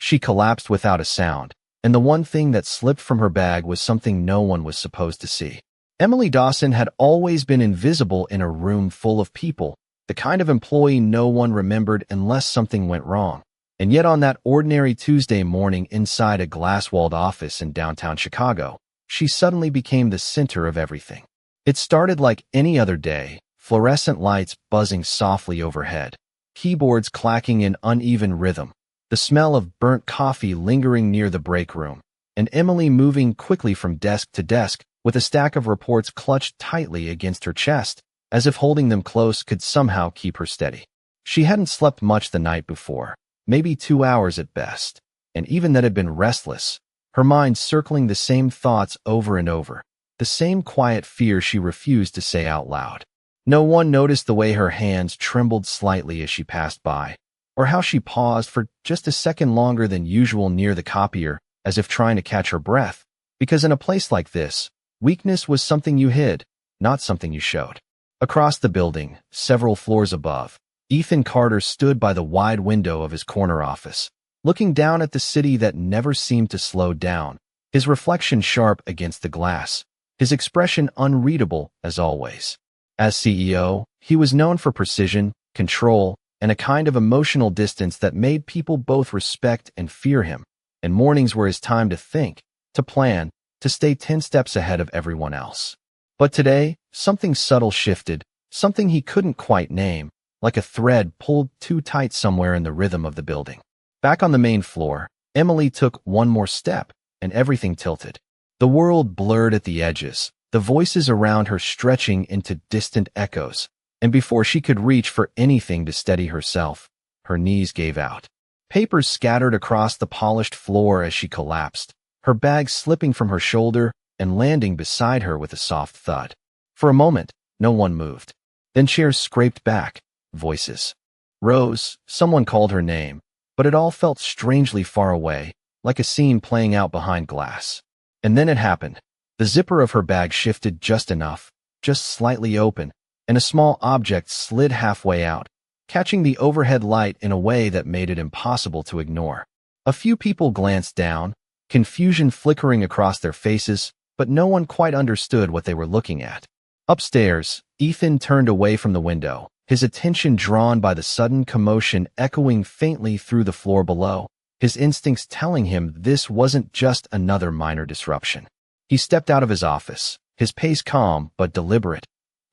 She collapsed without a sound, and the one thing that slipped from her bag was something no one was supposed to see. Emily Dawson had always been invisible in a room full of people, the kind of employee no one remembered unless something went wrong. And yet on that ordinary Tuesday morning inside a glass-walled office in downtown Chicago, she suddenly became the center of everything. It started like any other day, fluorescent lights buzzing softly overhead, keyboards clacking in uneven rhythm, the smell of burnt coffee lingering near the break room, and Emily moving quickly from desk to desk with a stack of reports clutched tightly against her chest, as if holding them close could somehow keep her steady. She hadn't slept much the night before, maybe 2 hours at best, and even that had been restless, her mind circling the same thoughts over and over, the same quiet fear she refused to say out loud. No one noticed the way her hands trembled slightly as she passed by, or how she paused for just a second longer than usual near the copier, as if trying to catch her breath, because in a place like this, weakness was something you hid, not something you showed. Across the building, several floors above, Ethan Carter stood by the wide window of his corner office, looking down at the city that never seemed to slow down, his reflection sharp against the glass, his expression unreadable as always. As CEO, he was known for precision, control, and a kind of emotional distance that made people both respect and fear him, and mornings were his time to think, to plan, to stay 10 steps ahead of everyone else. But today, something subtle shifted, something he couldn't quite name, like a thread pulled too tight somewhere in the rhythm of the building. Back on the main floor, Emily took one more step, and everything tilted. The world blurred at the edges, the voices around her stretching into distant echoes, and before she could reach for anything to steady herself, her knees gave out. Papers scattered across the polished floor as she collapsed, her bag slipping from her shoulder and landing beside her with a soft thud. For a moment, no one moved. Then chairs scraped back, voices rose, someone called her name, but it all felt strangely far away, like a scene playing out behind glass. And then it happened. The zipper of her bag shifted just enough, just slightly open, and a small object slid halfway out, catching the overhead light in a way that made it impossible to ignore. A few people glanced down, confusion flickering across their faces, but no one quite understood what they were looking at. Upstairs, Ethan turned away from the window, his attention drawn by the sudden commotion echoing faintly through the floor below, his instincts telling him this wasn't just another minor disruption. He stepped out of his office, his pace calm but deliberate,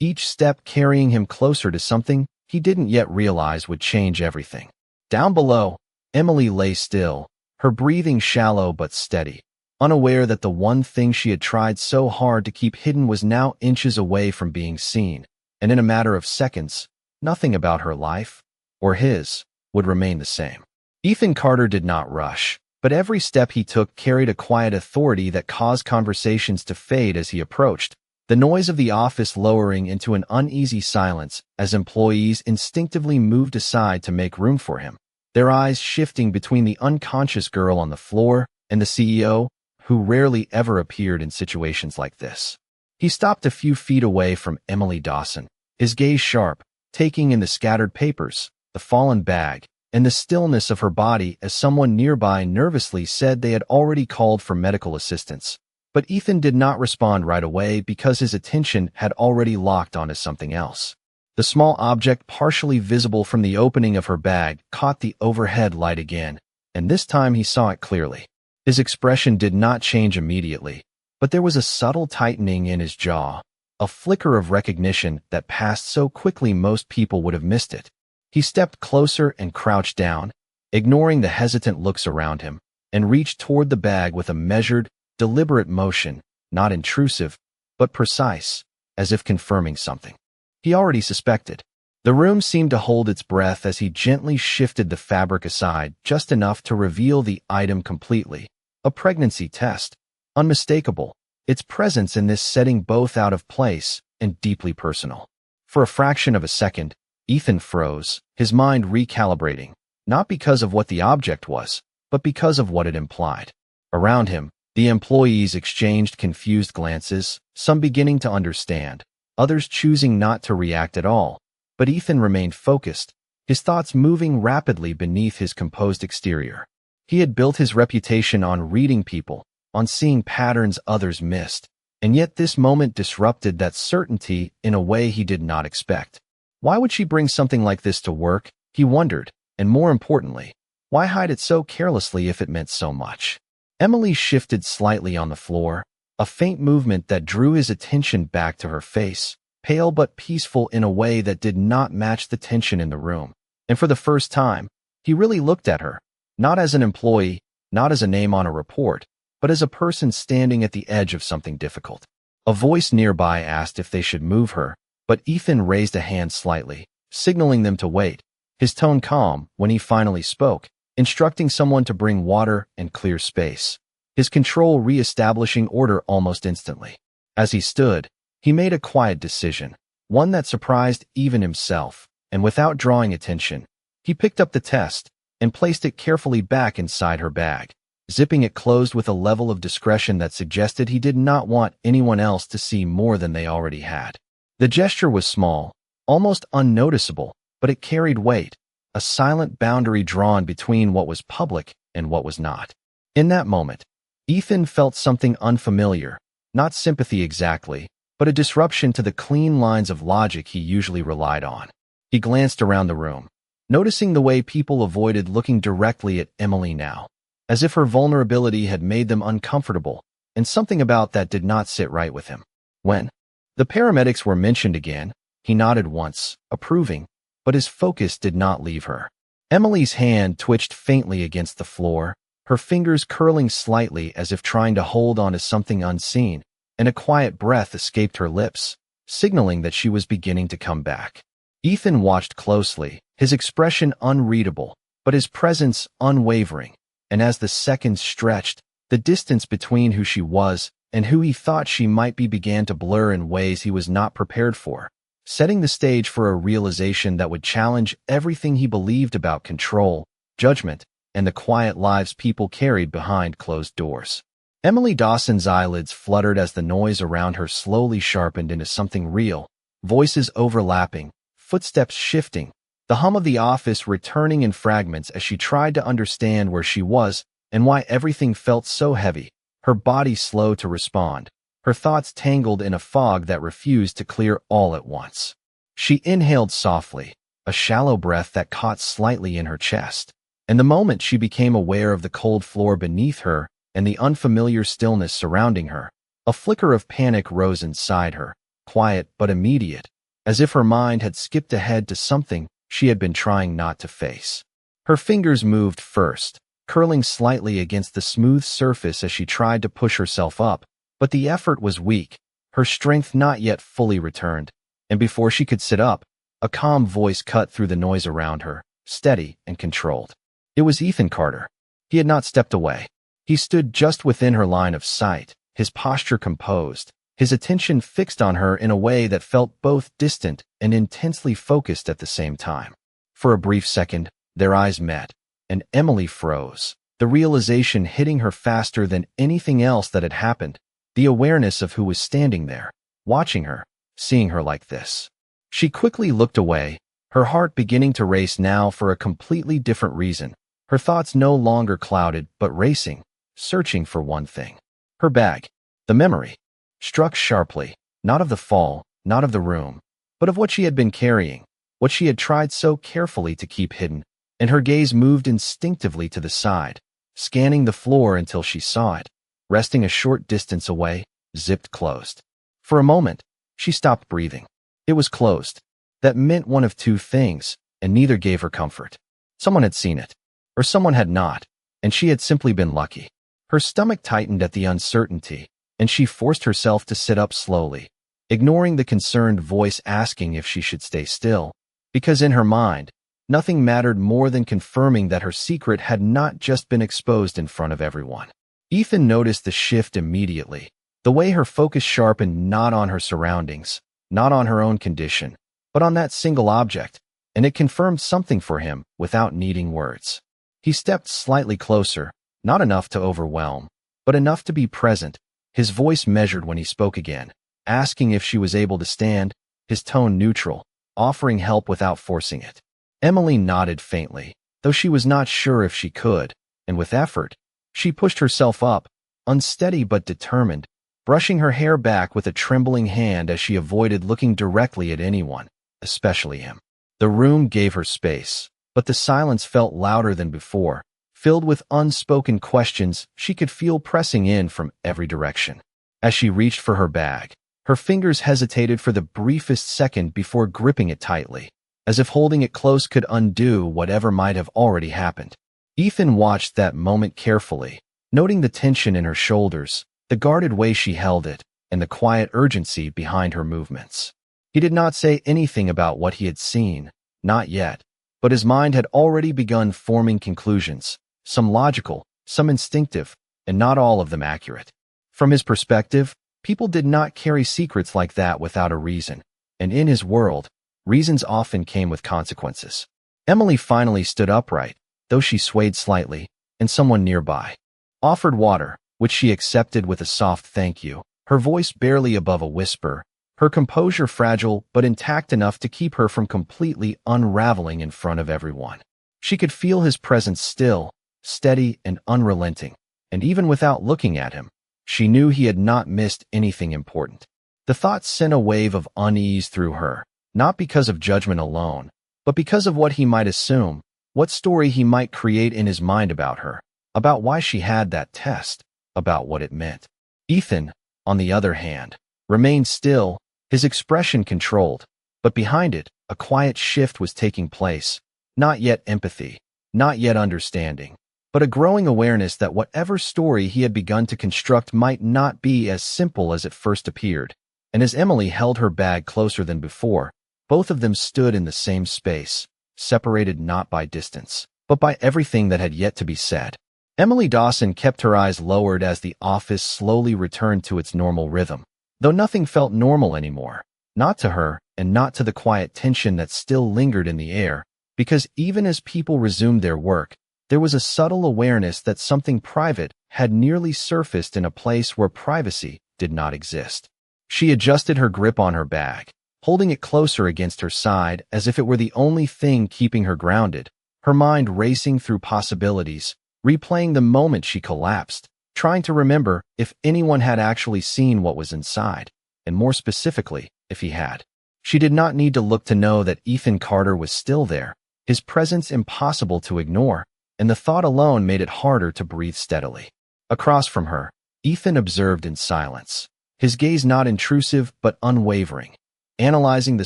each step carrying him closer to something he didn't yet realize would change everything. Down below, Emily lay still, her breathing shallow but steady, unaware that the one thing she had tried so hard to keep hidden was now inches away from being seen, and in a matter of seconds, nothing about her life, or his, would remain the same. Ethan Carter did not rush, but every step he took carried a quiet authority that caused conversations to fade as he approached, the noise of the office lowering into an uneasy silence as employees instinctively moved aside to make room for him, their eyes shifting between the unconscious girl on the floor and the CEO, who rarely ever appeared in situations like this. He stopped a few feet away from Emily Dawson, his gaze sharp, taking in the scattered papers, the fallen bag, and the stillness of her body as someone nearby nervously said they had already called for medical assistance. But Ethan did not respond right away because his attention had already locked onto something else. The small object partially visible from the opening of her bag caught the overhead light again, and this time he saw it clearly. His expression did not change immediately, but there was a subtle tightening in his jaw, a flicker of recognition that passed so quickly most people would have missed it. He stepped closer and crouched down, ignoring the hesitant looks around him, and reached toward the bag with a measured, deliberate motion, not intrusive, but precise, as if confirming something he already suspected. The room seemed to hold its breath as he gently shifted the fabric aside just enough to reveal the item completely, a pregnancy test, unmistakable, its presence in this setting both out of place and deeply personal. For a fraction of a second, Ethan froze, his mind recalibrating, not because of what the object was, but because of what it implied. Around him, the employees exchanged confused glances, some beginning to understand, others choosing not to react at all, but Ethan remained focused, his thoughts moving rapidly beneath his composed exterior. He had built his reputation on reading people, on seeing patterns others missed, and yet this moment disrupted that certainty in a way he did not expect. Why would she bring something like this to work? He wondered, and more importantly, why hide it so carelessly if it meant so much? Emily shifted slightly on the floor, a faint movement that drew his attention back to her face, pale but peaceful in a way that did not match the tension in the room. And for the first time, he really looked at her, not as an employee, not as a name on a report, but as a person standing at the edge of something difficult. A voice nearby asked if they should move her, but Ethan raised a hand slightly, signaling them to wait, his tone calm when he finally spoke, instructing someone to bring water and clear space, his control re-establishing order almost instantly. As he stood, he made a quiet decision, one that surprised even himself, and without drawing attention, he picked up the test and placed it carefully back inside her bag, zipping it closed with a level of discretion that suggested he did not want anyone else to see more than they already had. The gesture was small, almost unnoticeable, but it carried weight, a silent boundary drawn between what was public and what was not. In that moment, Ethan felt something unfamiliar, not sympathy exactly, but a disruption to the clean lines of logic he usually relied on. He glanced around the room, noticing the way people avoided looking directly at Emily now, as if her vulnerability had made them uncomfortable, and something about that did not sit right with him. When the paramedics were mentioned again, he nodded once, approving, but his focus did not leave her. Emily's hand twitched faintly against the floor, her fingers curling slightly as if trying to hold on to something unseen, and a quiet breath escaped her lips, signaling that she was beginning to come back. Ethan watched closely, his expression unreadable, but his presence unwavering, and as the seconds stretched, the distance between who she was and who he thought she might be began to blur in ways he was not prepared for, setting the stage for a realization that would challenge everything he believed about control, judgment, and the quiet lives people carried behind closed doors. Emily Dawson's eyelids fluttered as the noise around her slowly sharpened into something real, voices overlapping, footsteps shifting, the hum of the office returning in fragments as she tried to understand where she was and why everything felt so heavy, her body slow to respond, her thoughts tangled in a fog that refused to clear all at once. She inhaled softly, a shallow breath that caught slightly in her chest, and the moment she became aware of the cold floor beneath her and the unfamiliar stillness surrounding her, a flicker of panic rose inside her, quiet but immediate, as if her mind had skipped ahead to something she had been trying not to face. Her fingers moved first, curling slightly against the smooth surface as she tried to push herself up, but the effort was weak, her strength not yet fully returned, and before she could sit up, a calm voice cut through the noise around her, steady and controlled. It was Ethan Carter. He had not stepped away. He stood just within her line of sight, his posture composed, his attention fixed on her in a way that felt both distant and intensely focused at the same time. For a brief second, their eyes met, and Emily froze, the realization hitting her faster than anything else that had happened, the awareness of who was standing there, watching her, seeing her like this. She quickly looked away, her heart beginning to race now for a completely different reason, her thoughts no longer clouded but racing, searching for one thing. Her bag, the memory, struck sharply, not of the fall, not of the room, but of what she had been carrying, what she had tried so carefully to keep hidden, and her gaze moved instinctively to the side, scanning the floor until she saw it, resting a short distance away, zipped closed. For a moment, she stopped breathing. It was closed. That meant one of two things, and neither gave her comfort. Someone had seen it, or someone had not, and she had simply been lucky. Her stomach tightened at the uncertainty, and she forced herself to sit up slowly, ignoring the concerned voice asking if she should stay still, because in her mind, nothing mattered more than confirming that her secret had not just been exposed in front of everyone. Ethan noticed the shift immediately, the way her focus sharpened not on her surroundings, not on her own condition, but on that single object, and it confirmed something for him without needing words. He stepped slightly closer, not enough to overwhelm, but enough to be present, his voice measured when he spoke again, asking if she was able to stand, his tone neutral, offering help without forcing it. Emily nodded faintly, though she was not sure if she could, and with effort, she pushed herself up, unsteady but determined, brushing her hair back with a trembling hand as she avoided looking directly at anyone, especially him. The room gave her space, but the silence felt louder than before, filled with unspoken questions she could feel pressing in from every direction. As she reached for her bag, her fingers hesitated for the briefest second before gripping it tightly, as if holding it close could undo whatever might have already happened. Ethan watched that moment carefully, noting the tension in her shoulders, the guarded way she held it, and the quiet urgency behind her movements. He did not say anything about what he had seen, not yet, but his mind had already begun forming conclusions, some logical, some instinctive, and not all of them accurate. From his perspective, people did not carry secrets like that without a reason, and in his world, reasons often came with consequences. Emily finally stood upright, though she swayed slightly, and someone nearby offered water, which she accepted with a soft thank you, her voice barely above a whisper, her composure fragile but intact enough to keep her from completely unraveling in front of everyone. She could feel his presence still, steady and unrelenting, and even without looking at him, she knew he had not missed anything important. The thought sent a wave of unease through her, not because of judgment alone, but because of what he might assume, what story he might create in his mind about her, about why she had that test, about what it meant. Ethan, on the other hand, remained still, his expression controlled, but behind it, a quiet shift was taking place, not yet empathy, not yet understanding, but a growing awareness that whatever story he had begun to construct might not be as simple as it first appeared. And as Emily held her bag closer than before, both of them stood in the same space, separated not by distance, but by everything that had yet to be said. Emily Dawson kept her eyes lowered as the office slowly returned to its normal rhythm, though nothing felt normal anymore, not to her and not to the quiet tension that still lingered in the air, because even as people resumed their work, there was a subtle awareness that something private had nearly surfaced in a place where privacy did not exist. She adjusted her grip on her bag, holding it closer against her side as if it were the only thing keeping her grounded, her mind racing through possibilities, replaying the moment she collapsed, trying to remember if anyone had actually seen what was inside, and more specifically, if he had. She did not need to look to know that Ethan Carter was still there, his presence impossible to ignore, and the thought alone made it harder to breathe steadily. Across from her, Ethan observed in silence, his gaze not intrusive but unwavering, analyzing the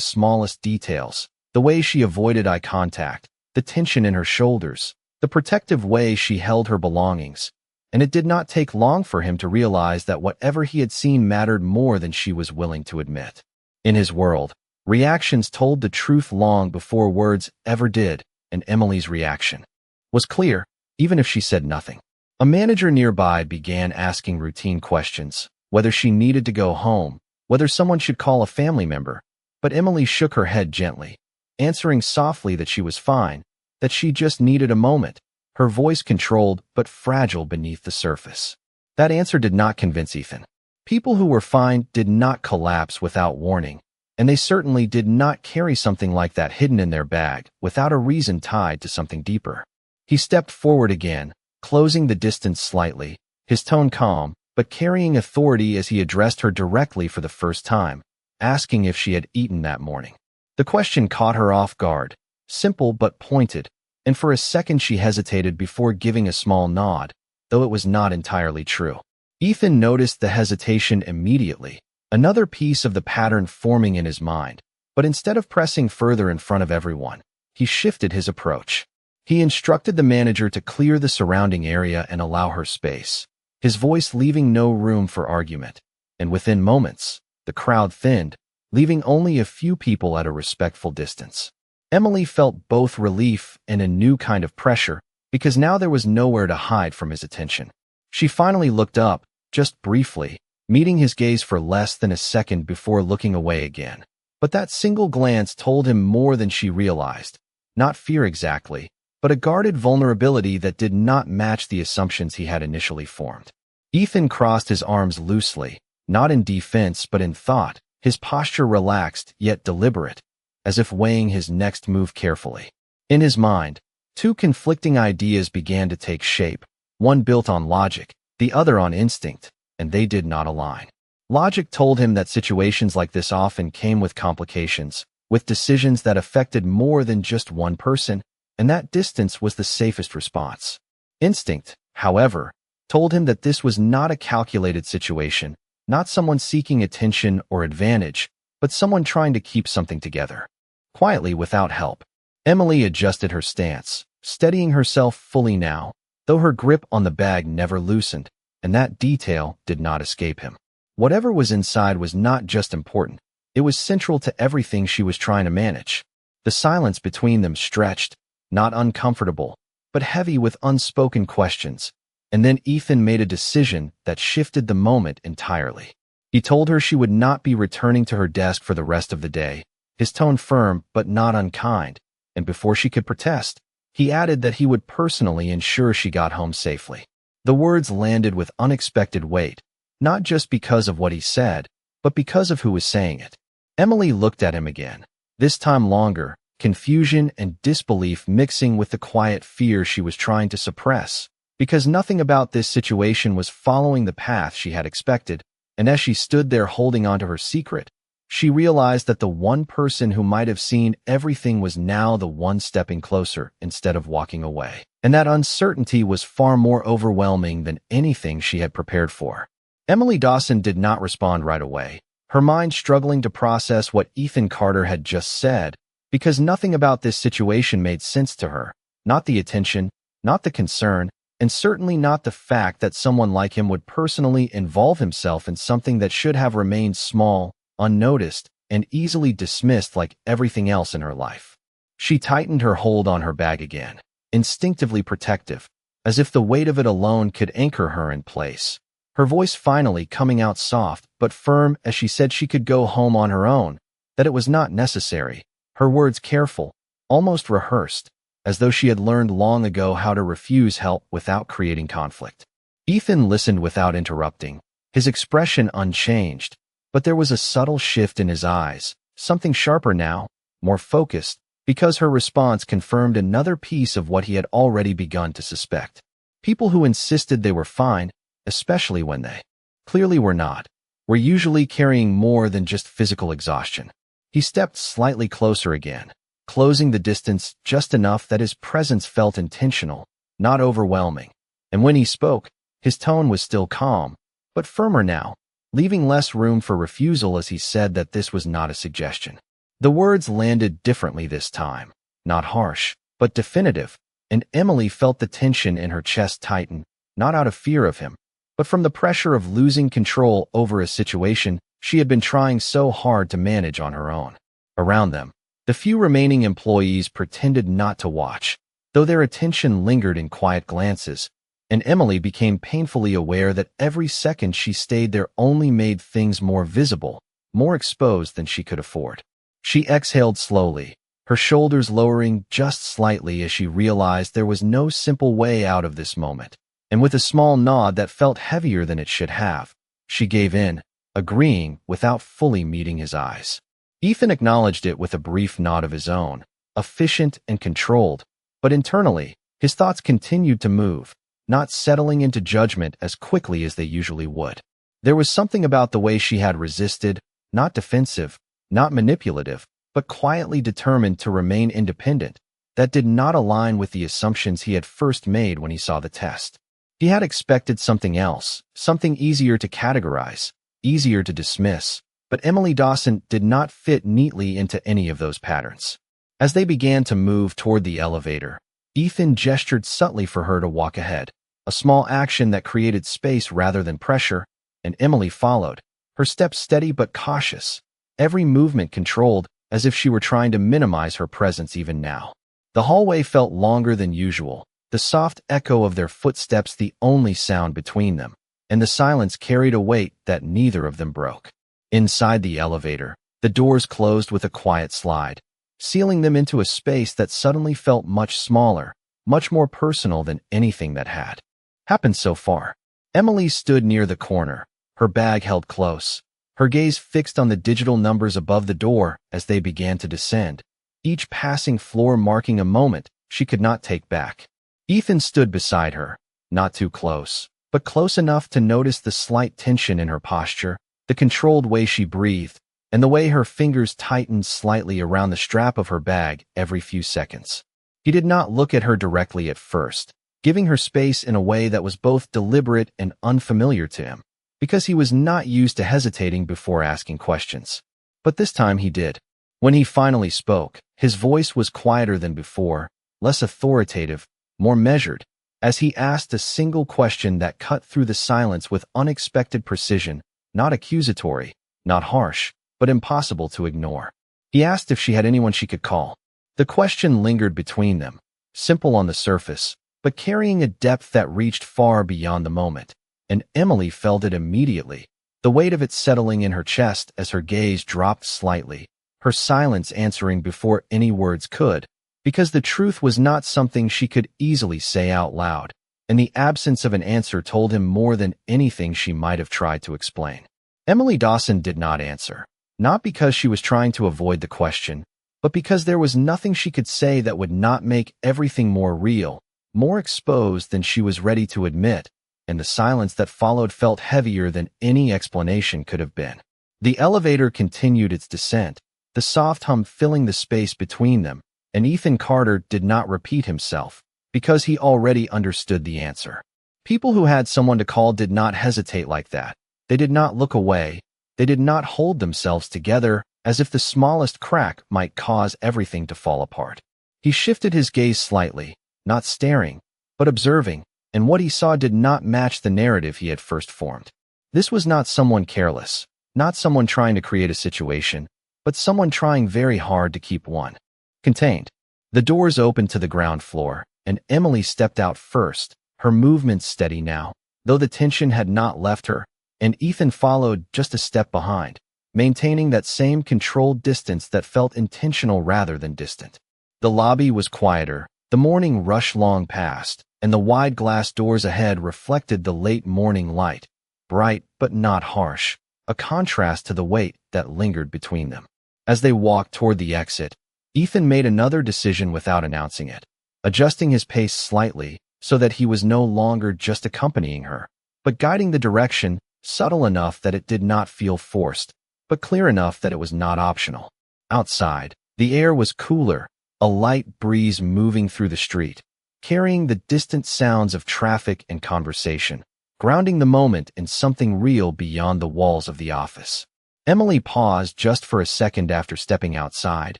smallest details, the way she avoided eye contact, the tension in her shoulders, the protective way she held her belongings, and it did not take long for him to realize that whatever he had seen mattered more than she was willing to admit. In his world, reactions told the truth long before words ever did, and Emily's reaction was clear, even if she said nothing. A manager nearby began asking routine questions, whether she needed to go home, whether someone should call a family member, but Emily shook her head gently, answering softly that she was fine, that she just needed a moment, her voice controlled but fragile beneath the surface. That answer did not convince Ethan. People who were fine did not collapse without warning, and they certainly did not carry something like that hidden in their bag without a reason tied to something deeper. He stepped forward again, closing the distance slightly, his tone calm, but carrying authority as he addressed her directly for the first time, asking if she had eaten that morning. The question caught her off guard, simple but pointed, and for a second she hesitated before giving a small nod, though it was not entirely true. Ethan noticed the hesitation immediately, another piece of the pattern forming in his mind, but instead of pressing further in front of everyone, he shifted his approach. He instructed the manager to clear the surrounding area and allow her space, his voice leaving no room for argument, and within moments, the crowd thinned, leaving only a few people at a respectful distance. Emily felt both relief and a new kind of pressure, because now there was nowhere to hide from his attention. She finally looked up, just briefly, meeting his gaze for less than a second before looking away again. But that single glance told him more than she realized. Not fear exactly, but a guarded vulnerability that did not match the assumptions he had initially formed. Ethan crossed his arms loosely, not in defense but in thought, his posture relaxed yet deliberate, as if weighing his next move carefully. In his mind, two conflicting ideas began to take shape, one built on logic, the other on instinct, and they did not align. Logic told him that situations like this often came with complications, with decisions that affected more than just one person, and that distance was the safest response. Instinct, however, told him that this was not a calculated situation, not someone seeking attention or advantage, but someone trying to keep something together. Quietly, without help, Emily adjusted her stance, steadying herself fully now, though her grip on the bag never loosened, and that detail did not escape him. Whatever was inside was not just important, it was central to everything she was trying to manage. The silence between them stretched, not uncomfortable, but heavy with unspoken questions, and then Ethan made a decision that shifted the moment entirely. He told her she would not be returning to her desk for the rest of the day, his tone firm but not unkind, and before she could protest, he added that he would personally ensure she got home safely. The words landed with unexpected weight, not just because of what he said, but because of who was saying it. Emily looked at him again, this time longer, confusion and disbelief mixing with the quiet fear she was trying to suppress, because nothing about this situation was following the path she had expected, and as she stood there holding onto her secret, she realized that the one person who might have seen everything was now the one stepping closer instead of walking away. And that uncertainty was far more overwhelming than anything she had prepared for. Emily Dawson did not respond right away, her mind struggling to process what Ethan Carter had just said, because nothing about this situation made sense to her, not the attention, not the concern, and certainly not the fact that someone like him would personally involve himself in something that should have remained small, unnoticed, and easily dismissed like everything else in her life. She tightened her hold on her bag again, instinctively protective, as if the weight of it alone could anchor her in place. Her voice finally coming out soft but firm as she said she could go home on her own, that it was not necessary, her words careful, almost rehearsed, as though she had learned long ago how to refuse help without creating conflict. Ethan listened without interrupting, his expression unchanged, but there was a subtle shift in his eyes, something sharper now, more focused, because her response confirmed another piece of what he had already begun to suspect. People who insisted they were fine, especially when they clearly were not, were usually carrying more than just physical exhaustion. He stepped slightly closer again, closing the distance just enough that his presence felt intentional, not overwhelming. And when he spoke, his tone was still calm, but firmer now, leaving less room for refusal as he said that this was not a suggestion. The words landed differently this time, not harsh, but definitive, and Emily felt the tension in her chest tighten, not out of fear of him, but from the pressure of losing control over a situation she had been trying so hard to manage on her own. Around them, the few remaining employees pretended not to watch, though their attention lingered in quiet glances, and Emily became painfully aware that every second she stayed there only made things more visible, more exposed than she could afford. She exhaled slowly, her shoulders lowering just slightly as she realized there was no simple way out of this moment. And with a small nod that felt heavier than it should have, she gave in, agreeing without fully meeting his eyes. Ethan acknowledged it with a brief nod of his own, efficient and controlled, but internally, his thoughts continued to move, not settling into judgment as quickly as they usually would. There was something about the way she had resisted, not defensive, not manipulative, but quietly determined to remain independent, that did not align with the assumptions he had first made when he saw the test. He had expected something else, something easier to categorize, easier to dismiss, but Emily Dawson did not fit neatly into any of those patterns. As they began to move toward the elevator, Ethan gestured subtly for her to walk ahead, a small action that created space rather than pressure, and Emily followed, her steps steady but cautious, every movement controlled, as if she were trying to minimize her presence even now. The hallway felt longer than usual, the soft echo of their footsteps the only sound between them, and the silence carried a weight that neither of them broke. Inside the elevator, the doors closed with a quiet slide, sealing them into a space that suddenly felt much smaller, much more personal than anything that had happened so far. Emily stood near the corner, her bag held close, her gaze fixed on the digital numbers above the door as they began to descend, each passing floor marking a moment she could not take back. Ethan stood beside her, not too close, but close enough to notice the slight tension in her posture, the controlled way she breathed, and the way her fingers tightened slightly around the strap of her bag every few seconds. He did not look at her directly at first, giving her space in a way that was both deliberate and unfamiliar to him, because he was not used to hesitating before asking questions. But this time he did. When he finally spoke, his voice was quieter than before, less authoritative, more measured, as he asked a single question that cut through the silence with unexpected precision, not accusatory, not harsh, but impossible to ignore. He asked if she had anyone she could call. The question lingered between them, simple on the surface, but carrying a depth that reached far beyond the moment, and Emily felt it immediately, the weight of it settling in her chest as her gaze dropped slightly, her silence answering before any words could, because the truth was not something she could easily say out loud, and the absence of an answer told him more than anything she might have tried to explain. Emily Dawson did not answer, not because she was trying to avoid the question, but because there was nothing she could say that would not make everything more real, more exposed than she was ready to admit, and the silence that followed felt heavier than any explanation could have been. The elevator continued its descent, the soft hum filling the space between them, and Ethan Carter did not repeat himself, because he already understood the answer. People who had someone to call did not hesitate like that. They did not look away. They did not hold themselves together as if the smallest crack might cause everything to fall apart. He shifted his gaze slightly, not staring, but observing, and what he saw did not match the narrative he had first formed. This was not someone careless, not someone trying to create a situation, but someone trying very hard to keep one contained. The doors opened to the ground floor, and Emily stepped out first, her movements steady now, though the tension had not left her, and Ethan followed just a step behind, maintaining that same controlled distance that felt intentional rather than distant. The lobby was quieter, the morning rush long past, and the wide glass doors ahead reflected the late morning light, bright but not harsh, a contrast to the weight that lingered between them. As they walked toward the exit, Ethan made another decision without announcing it, adjusting his pace slightly so that he was no longer just accompanying her, but guiding the direction, subtle enough that it did not feel forced, but clear enough that it was not optional. Outside, the air was cooler, a light breeze moving through the street, carrying the distant sounds of traffic and conversation, grounding the moment in something real beyond the walls of the office. Emily paused just for a second after stepping outside,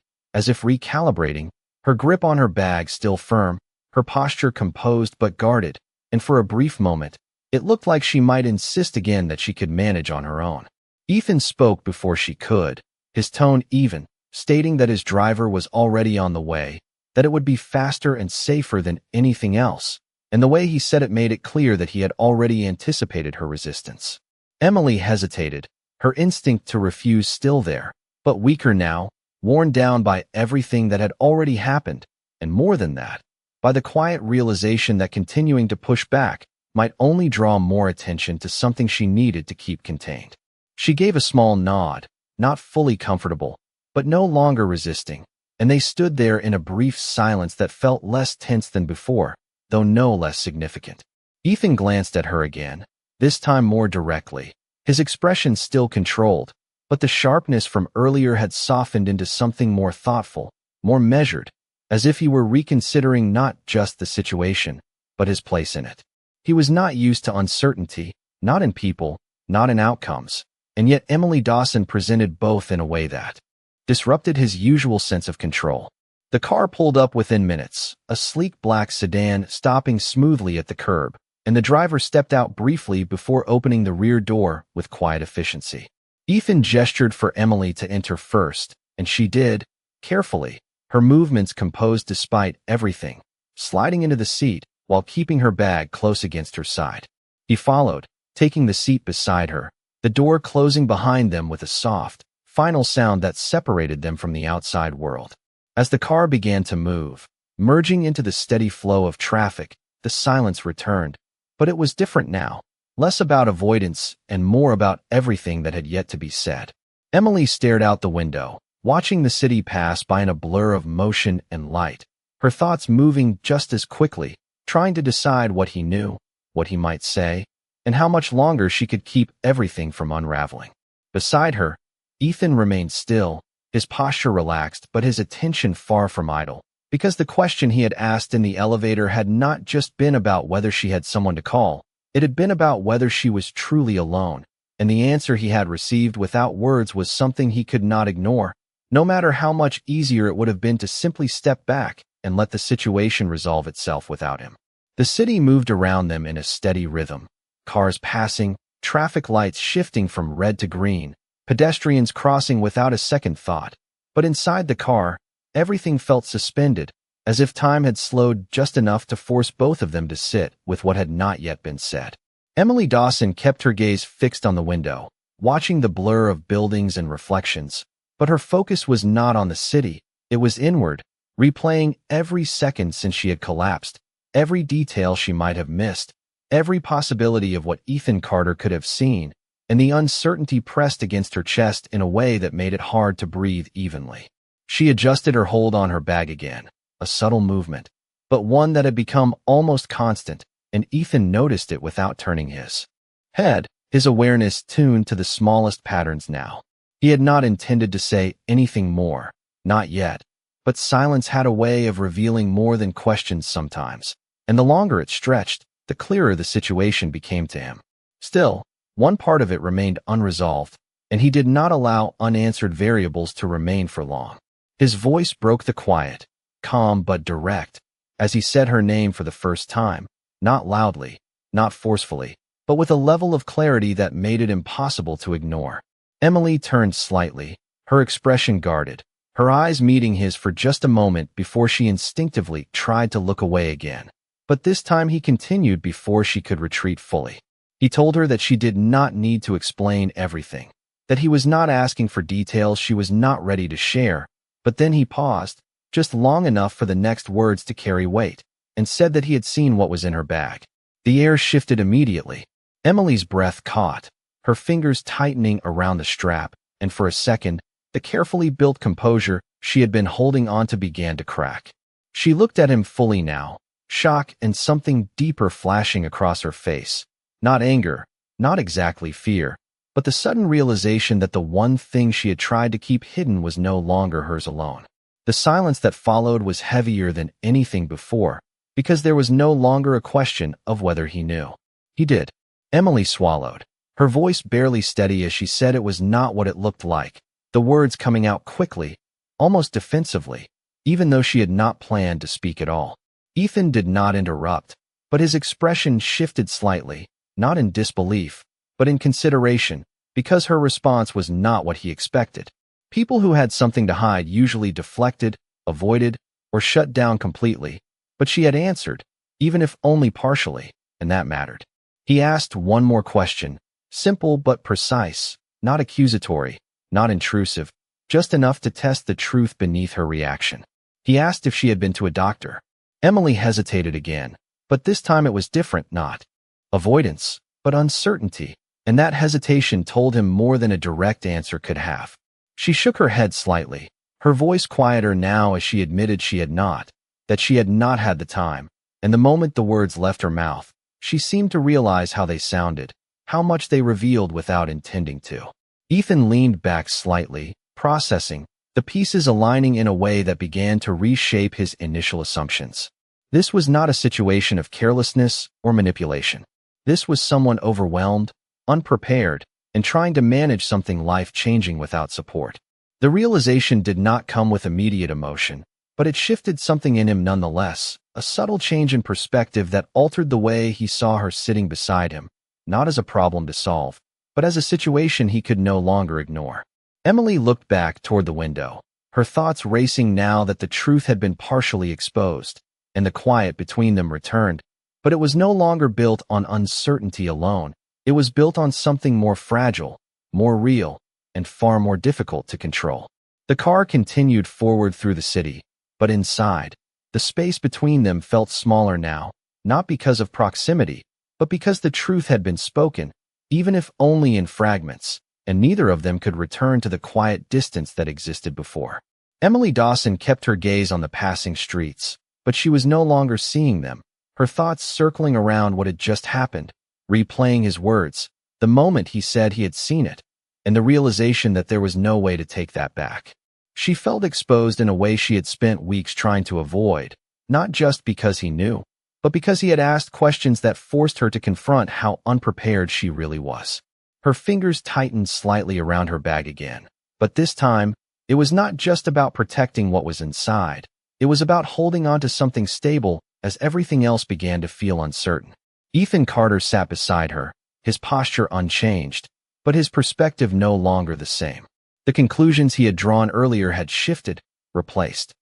as if recalibrating, her grip on her bag still firm, her posture composed but guarded, and for a brief moment, it looked like she might insist again that she could manage on her own. Ethan spoke before she could, his tone even, stating that his driver was already on the way, that it would be faster and safer than anything else, and the way he said it made it clear that he had already anticipated her resistance. Emily hesitated, her instinct to refuse still there, but weaker now, worn down by everything that had already happened, and more than that, by the quiet realization that continuing to push back might only draw more attention to something she needed to keep contained. She gave a small nod, not fully comfortable, but no longer resisting, and they stood there in a brief silence that felt less tense than before, though no less significant. Ethan glanced at her again, this time more directly, his expression still controlled, but the sharpness from earlier had softened into something more thoughtful, more measured, as if he were reconsidering not just the situation, but his place in it. He was not used to uncertainty, not in people, not in outcomes, and yet Emily Dawson presented both in a way that disrupted his usual sense of control. The car pulled up within minutes, a sleek black sedan stopping smoothly at the curb, and the driver stepped out briefly before opening the rear door with quiet efficiency. Ethan gestured for Emily to enter first, and she did, carefully, her movements composed despite everything, sliding into the seat while keeping her bag close against her side. He followed, taking the seat beside her, the door closing behind them with a soft, final sound that separated them from the outside world. As the car began to move, merging into the steady flow of traffic, the silence returned, but it was different now, less about avoidance and more about everything that had yet to be said. Emily stared out the window, watching the city pass by in a blur of motion and light, her thoughts moving just as quickly, trying to decide what he knew, what he might say, and how much longer she could keep everything from unraveling. Beside her, Ethan remained still, his posture relaxed but his attention far from idle, because the question he had asked in the elevator had not just been about whether she had someone to call, it had been about whether she was truly alone, and the answer he had received without words was something he could not ignore, no matter how much easier it would have been to simply step back and let the situation resolve itself without him. The city moved around them in a steady rhythm. Cars passing, traffic lights shifting from red to green, pedestrians crossing without a second thought. But inside the car, everything felt suspended, as if time had slowed just enough to force both of them to sit with what had not yet been said. Emily Dawson kept her gaze fixed on the window, watching the blur of buildings and reflections, but her focus was not on the city, it was inward, replaying every second since she had collapsed, every detail she might have missed, every possibility of what Ethan Carter could have seen, and the uncertainty pressed against her chest in a way that made it hard to breathe evenly. She adjusted her hold on her bag again, a subtle movement, but one that had become almost constant, and Ethan noticed it without turning his head, his awareness tuned to the smallest patterns now. He had not intended to say anything more, not yet, but silence had a way of revealing more than questions sometimes, and the longer it stretched, the clearer the situation became to him. Still, one part of it remained unresolved, and he did not allow unanswered variables to remain for long. His voice broke the quiet, calm but direct, as he said her name for the first time, not loudly, not forcefully, but with a level of clarity that made it impossible to ignore. Emily turned slightly, her expression guarded, her eyes meeting his for just a moment before she instinctively tried to look away again. But this time he continued before she could retreat fully. He told her that she did not need to explain everything, that he was not asking for details she was not ready to share, but then he paused, just long enough for the next words to carry weight, and said that he had seen what was in her bag. The air shifted immediately. Emily's breath caught, her fingers tightening around the strap, and for a second, the carefully built composure she had been holding onto began to crack. She looked at him fully now, shock and something deeper flashing across her face. Not anger, not exactly fear, but the sudden realization that the one thing she had tried to keep hidden was no longer hers alone. The silence that followed was heavier than anything before, because there was no longer a question of whether he knew. He did. Emily swallowed, her voice barely steady as she said it was not what it looked like, the words coming out quickly, almost defensively, even though she had not planned to speak at all. Ethan did not interrupt, but his expression shifted slightly, not in disbelief, but in consideration, because her response was not what he expected. People who had something to hide usually deflected, avoided, or shut down completely, but she had answered, even if only partially, and that mattered. He asked one more question, simple but precise, not accusatory, not intrusive, just enough to test the truth beneath her reaction. He asked if she had been to a doctor. Emily hesitated again, but this time it was different, not avoidance, but uncertainty, and that hesitation told him more than a direct answer could have. She shook her head slightly, her voice quieter now as she admitted she had not, that she had not had the time, and the moment the words left her mouth, she seemed to realize how they sounded, how much they revealed without intending to. Ethan leaned back slightly, processing, the pieces aligning in a way that began to reshape his initial assumptions. This was not a situation of carelessness or manipulation. This was someone overwhelmed, unprepared, and trying to manage something life-changing without support. The realization did not come with immediate emotion, but it shifted something in him nonetheless, a subtle change in perspective that altered the way he saw her sitting beside him, not as a problem to solve, but as a situation he could no longer ignore. Emily looked back toward the window, her thoughts racing now that the truth had been partially exposed, and the quiet between them returned, but it was no longer built on uncertainty alone. It was built on something more fragile, more real, and far more difficult to control. The car continued forward through the city, but inside, the space between them felt smaller now, not because of proximity, but because the truth had been spoken, even if only in fragments, and neither of them could return to the quiet distance that existed before. Emily Dawson kept her gaze on the passing streets, but she was no longer seeing them. her thoughts circling around what had just happened, replaying his words, the moment he said he had seen it, and the realization that there was no way to take that back. She felt exposed in a way she had spent weeks trying to avoid, not just because he knew, but because he had asked questions that forced her to confront how unprepared she really was. Her fingers tightened slightly around her bag again, but this time, it was not just about protecting what was inside. It was about holding on to something stable as everything else began to feel uncertain. Ethan Carter sat beside her, his posture unchanged, but his perspective no longer the same. The conclusions he had drawn earlier had shifted, replaced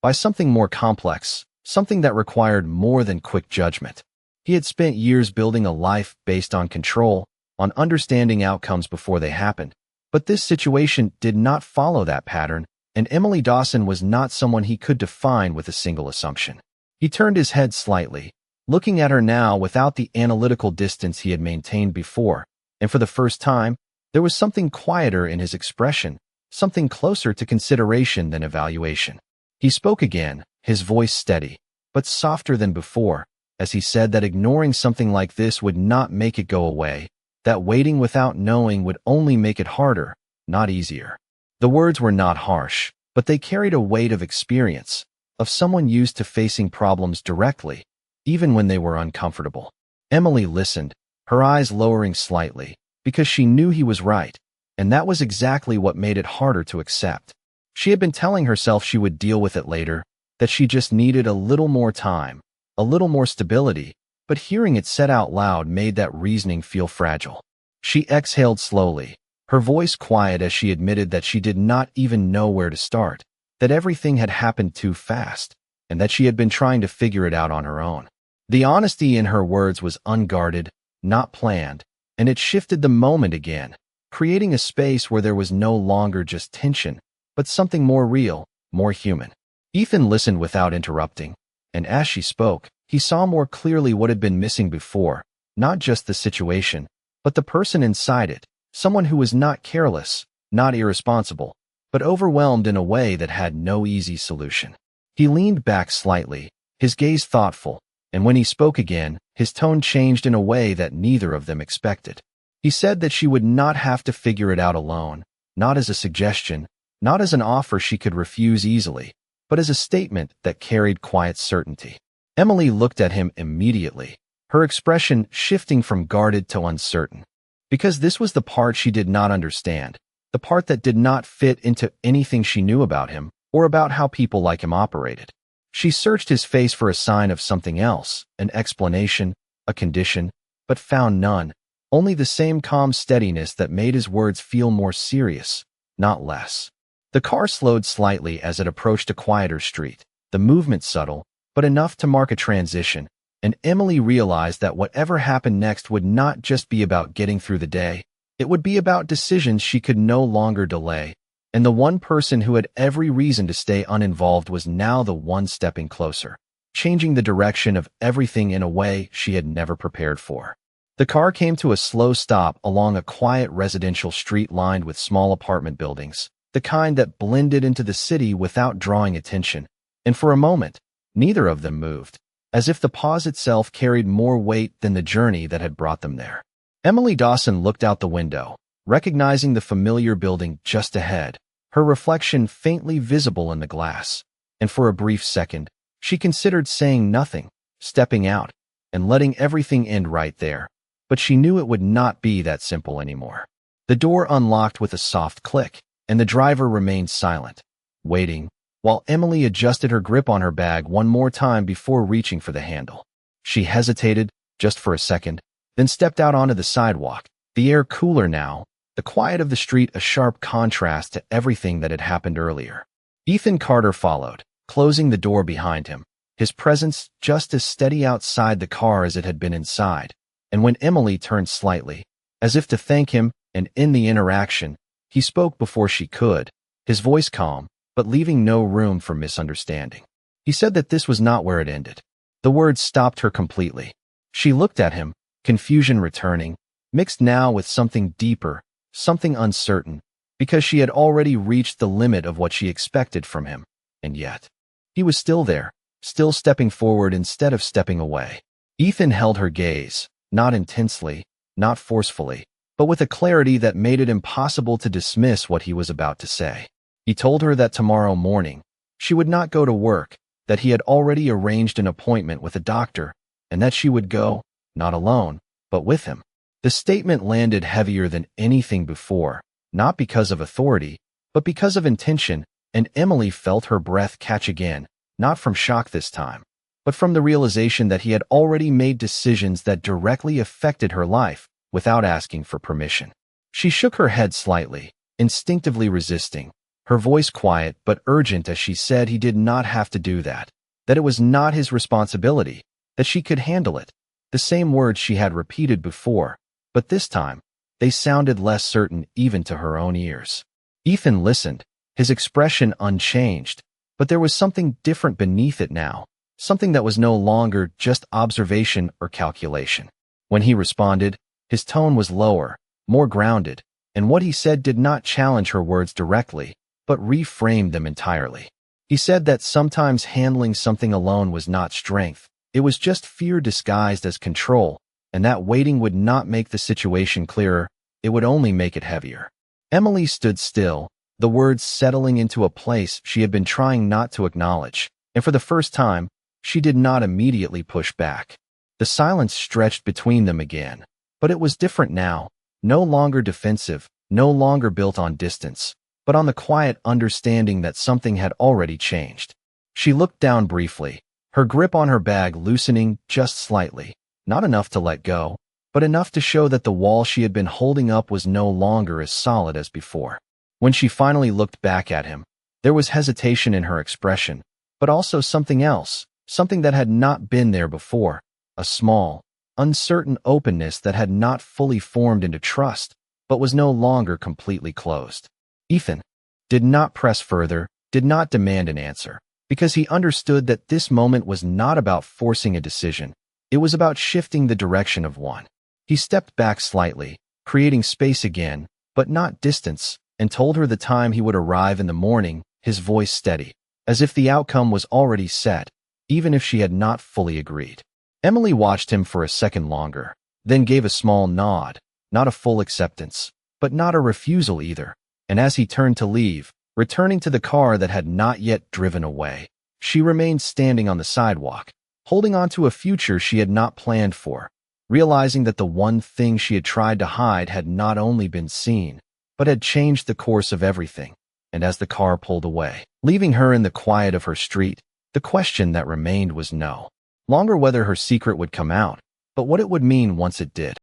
by something more complex, something that required more than quick judgment. He had spent years building a life based on control, on understanding outcomes before they happened. But this situation did not follow that pattern, and Emily Dawson was not someone he could define with a single assumption. He turned his head slightly, looking at her now without the analytical distance he had maintained before, and for the first time, there was something quieter in his expression, something closer to consideration than evaluation. He spoke again, his voice steady, but softer than before, as he said that ignoring something like this would not make it go away, that waiting without knowing would only make it harder, not easier. The words were not harsh, but they carried a weight of experience, of someone used to facing problems directly, even when they were uncomfortable. Emily listened, her eyes lowering slightly, because she knew he was right, and that was exactly what made it harder to accept. She had been telling herself she would deal with it later, that she just needed a little more time, a little more stability, but hearing it said out loud made that reasoning feel fragile. She exhaled slowly, her voice quiet as she admitted that she did not even know where to start, that everything had happened too fast, and that she had been trying to figure it out on her own. The honesty in her words was unguarded, not planned, and it shifted the moment again, creating a space where there was no longer just tension, but something more real, more human. Ethan listened without interrupting, and as she spoke, he saw more clearly what had been missing before, not just the situation, but the person inside it, someone who was not careless, not irresponsible, but overwhelmed in a way that had no easy solution. He leaned back slightly, his gaze thoughtful, and when he spoke again, his tone changed in a way that neither of them expected. He said that she would not have to figure it out alone, not as a suggestion, not as an offer she could refuse easily, but as a statement that carried quiet certainty. Emily looked at him immediately, her expression shifting from guarded to uncertain. Because this was the part she did not understand, the part that did not fit into anything she knew about him or about how people like him operated. She searched his face for a sign of something else, an explanation, a condition, but found none, only the same calm steadiness that made his words feel more serious, not less. The car slowed slightly as it approached a quieter street, the movement subtle, but enough to mark a transition, and Emily realized that whatever happened next would not just be about getting through the day, it would be about decisions she could no longer delay, and the one person who had every reason to stay uninvolved was now the one stepping closer, changing the direction of everything in a way she had never prepared for. The car came to a slow stop along a quiet residential street lined with small apartment buildings, the kind that blended into the city without drawing attention, and for a moment, neither of them moved, as if the pause itself carried more weight than the journey that had brought them there. Emily Dawson looked out the window, recognizing the familiar building just ahead, her reflection faintly visible in the glass, and for a brief second, she considered saying nothing, stepping out, and letting everything end right there, but she knew it would not be that simple anymore. The door unlocked with a soft click, and the driver remained silent, waiting, while Emily adjusted her grip on her bag one more time before reaching for the handle. She hesitated, just for a second, then stepped out onto the sidewalk, the air cooler now, the quiet of the street a sharp contrast to everything that had happened earlier. Ethan Carter followed, closing the door behind him, his presence just as steady outside the car as it had been inside, and when Emily turned slightly, as if to thank him and end the interaction, he spoke before she could, his voice calm, but leaving no room for misunderstanding. He said that this was not where it ended. The words stopped her completely. She looked at him, confusion returning, mixed now with something deeper, something uncertain, because she had already reached the limit of what she expected from him, and yet, he was still there, still stepping forward instead of stepping away. Ethan held her gaze, not intensely, not forcefully, but with a clarity that made it impossible to dismiss what he was about to say. He told her that tomorrow morning, she would not go to work, that he had already arranged an appointment with a doctor, and that she would go, not alone, but with him. The statement landed heavier than anything before, not because of authority, but because of intention, and Emily felt her breath catch again, not from shock this time, but from the realization that he had already made decisions that directly affected her life without asking for permission. She shook her head slightly, instinctively resisting, her voice quiet but urgent as she said he did not have to do that it was not his responsibility, that she could handle it. The same words she had repeated before, but this time, they sounded less certain even to her own ears. Ethan listened, his expression unchanged, but there was something different beneath it now, something that was no longer just observation or calculation. When he responded, his tone was lower, more grounded, and what he said did not challenge her words directly, but reframed them entirely. He said that sometimes handling something alone was not strength, it was just fear disguised as control, and that waiting would not make the situation clearer, it would only make it heavier. Emily stood still, the words settling into a place she had been trying not to acknowledge, and for the first time, she did not immediately push back. The silence stretched between them again, but it was different now, no longer defensive, no longer built on distance, but on the quiet understanding that something had already changed. She looked down briefly, her grip on her bag loosening just slightly, not enough to let go, but enough to show that the wall she had been holding up was no longer as solid as before. When she finally looked back at him, there was hesitation in her expression, but also something else, something that had not been there before, a small, uncertain openness that had not fully formed into trust, but was no longer completely closed. Ethan did not press further, did not demand an answer, because he understood that this moment was not about forcing a decision, it was about shifting the direction of one. He stepped back slightly, creating space again, but not distance, and told her the time he would arrive in the morning, his voice steady, as if the outcome was already set, even if she had not fully agreed. Emily watched him for a second longer, then gave a small nod, not a full acceptance, but not a refusal either, and as he turned to leave, returning to the car that had not yet driven away, she remained standing on the sidewalk, holding on to a future she had not planned for, realizing that the one thing she had tried to hide had not only been seen, but had changed the course of everything. And as the car pulled away, leaving her in the quiet of her street, the question that remained was no longer whether her secret would come out, but what it would mean once it did.